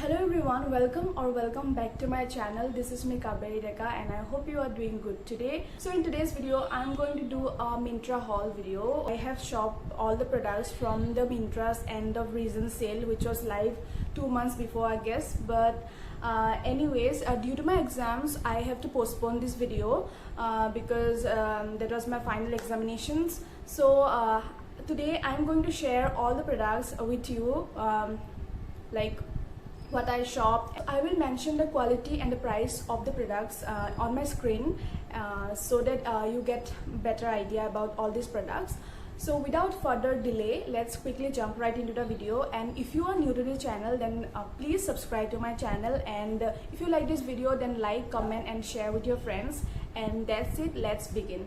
Hello everyone, welcome back to my channel. This is me Kaveri Deka and I hope you are doing good today. So in today's video I'm going to do a Myntra haul video. I have shopped all the products from the Myntra's end of recent sale, which was live 2 months before I guess, but anyways, due to my exams I have to postpone this video because that was my final examinations. So today I'm going to share all the products with you, like what I shop. I will mention the quality and the price of the products on my screen so that you get better idea about all these products. So without further delay, let's quickly jump right into the video. And if you are new to the channel, then please subscribe to my channel, and if you like this video, then like, comment and share with your friends. And that's it, let's begin.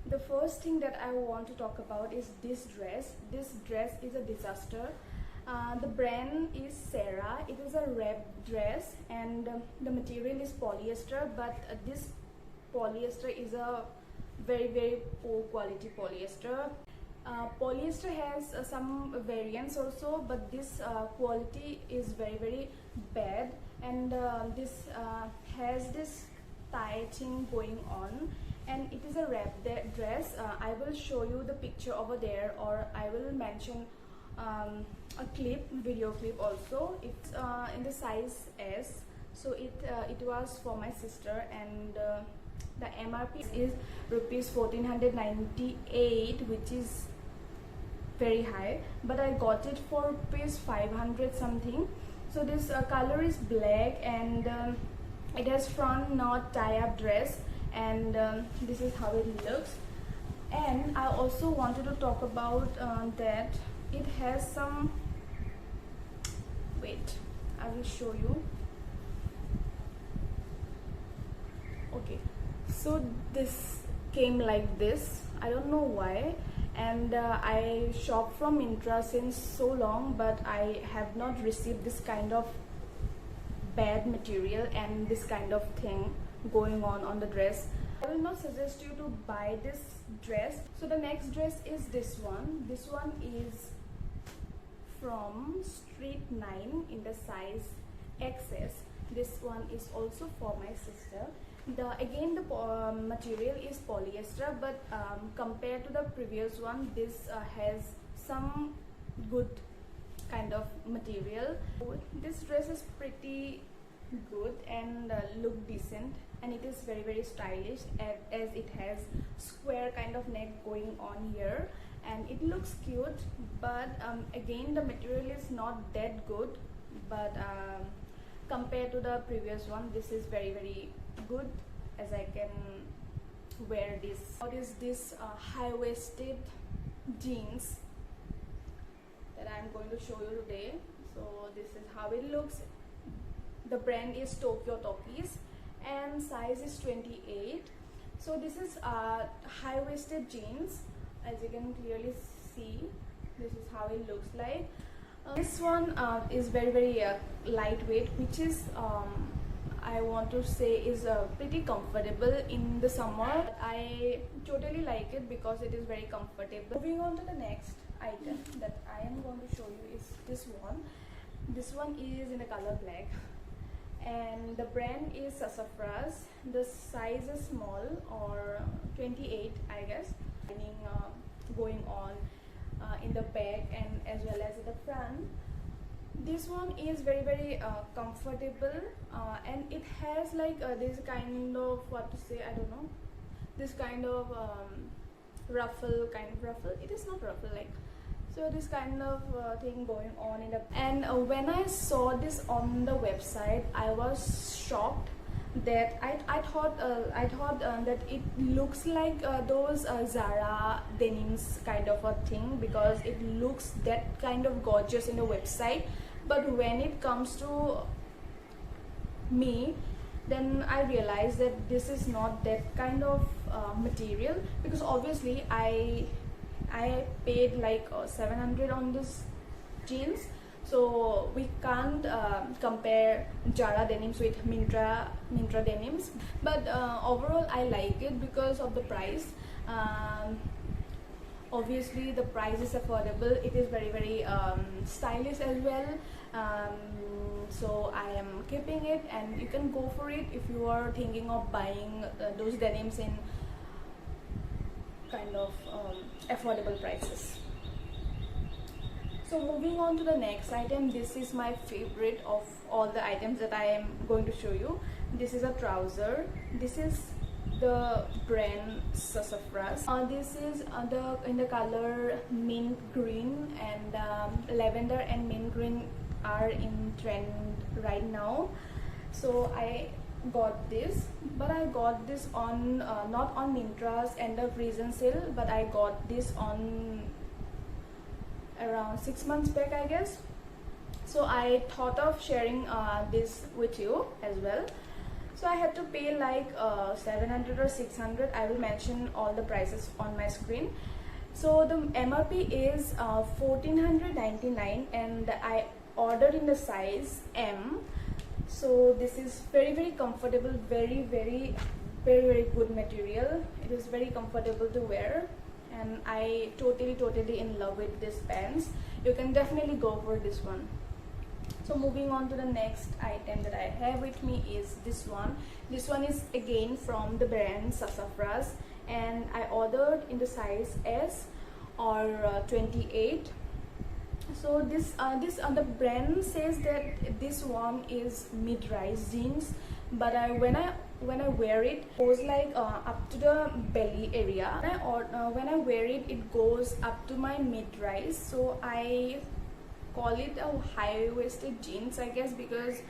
The first thing that I want to talk about is this dress. This dress is a disaster. The brand is Sarah. It is a wrap dress and the material is polyester, but this polyester is a very poor quality polyester. Polyester has some variants also, but this quality is very bad, and this has this tie thing going on, and it is a wrap dress. I will show you the picture over there, or I will mention a video clip also. It's in the size S, so it was for my sister, and the MRP is rupees 1498, which is very high, but I got it for rupees 500 something. So this color is black, and it has front knot tie-up dress, and this is how it looks. And I also wanted to talk about that it has some, wait, I will show you. Okay, so this came like this. I don't know why, and I shop from Myntra since so long, but I have not received this kind of bad material and this kind of thing going on the dress. I will not suggest you to buy this dress. So the next dress is this one. This one is from Street 9 in the size XS. This one is also for my sister. Again the material is polyester, but compared to the previous one, this has some good kind of material. This dress is pretty good and look decent, and it is very stylish, as it has square kind of neck going on here, and it looks cute, but again the material is not that good, but compared to the previous one, this is very good, as I can wear this. What is this high-waisted jeans that I'm going to show you today? So this is how it looks. The brand is Tokyo Tokis and size is 28. So this is high-waisted jeans, as you can clearly see. This is how it looks like. This one is very lightweight, which is I want to say is pretty comfortable in the summer. I totally like it because it is very comfortable. Moving on to the next item that I am going to show you is this one. This one is in the color black, and the brand is Sassafras. The size is small, or 28 I guess. Going on in the back and as well as in the front. This one is very comfortable, and it has like this kind of, what to say, I don't know, this kind of ruffle. It is not ruffle, like, so this kind of thing going on in the, and when I saw this on the website, I was shocked that I thought that it looks like those Zara denims kind of a thing, because it looks that kind of gorgeous in the website, but when it comes to me, then I realized that this is not that kind of material, because obviously I paid like 700 on this jeans, so we can't compare Zara denims with Myntra denims, but overall I like it because of the price. Obviously the price is affordable, it is very stylish as well, So I am keeping it, and you can go for it if you are thinking of buying those denims in kind of affordable prices. So moving on to the next item, this is my favorite of all the items that I am going to show you. This is a trouser. This is the brand Sassafras. This is in the color mint green, and lavender and mint green are in trend right now. So I got this, but I got this on not on Myntra's end of reason sale, but I got this on around 6 months back, I guess. So I thought of sharing this with you as well. So I had to pay like 700 or 600. I will mention all the prices on my screen. So the MRP is 1499, and I ordered in the size M. So this is very comfortable, very good material. It is very comfortable to wear, and I totally in love with this pants. You can definitely go for this one. So moving on to the next item that I have with me is this one. This one is again from the brand Sassafras, and I ordered in the size S or 28. So this the brand says that this one is mid-rise jeans, but when I wear it, it goes like up to the belly area. When I wear it, it goes up to my mid-rise. So I call it a high-waisted jeans, I guess, because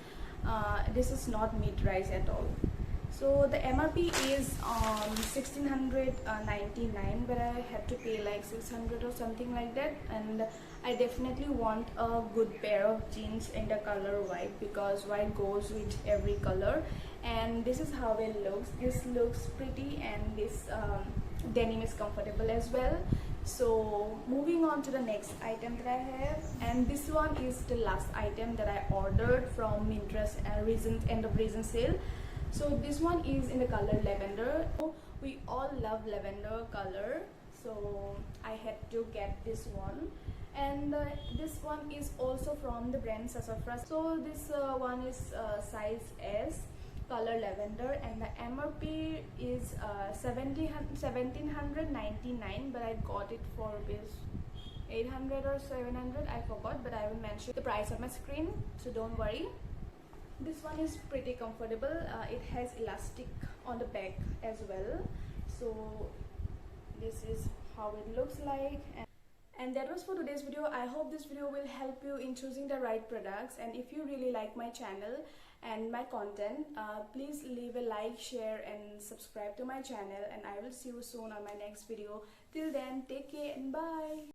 this is not mid-rise at all. So the MRP is 1699, but I had to pay like 600 or something like that. And I definitely want a good pair of jeans in the color white, because white goes with every color. And this is how it looks. This looks pretty, and this denim is comfortable as well. So moving on to the next item that I have, and this one is the last item that I ordered from Myntra's end of reason sale. So this one is in the color lavender. We all love lavender color, so I had to get this one. And this one is also from the brand Sassafras. So this one is size S, color lavender, and the MRP is 1799, but I got it for this 800 or 700, I forgot, but I will mention the price on my screen, so don't worry. This one is pretty comfortable. It has elastic on the back as well. So this is how it looks like. And that was for today's video. I hope this video will help you in choosing the right products. And if you really like my channel and my content, please leave a like, share and subscribe to my channel, and I will see you soon on my next video. Till then, take care and bye.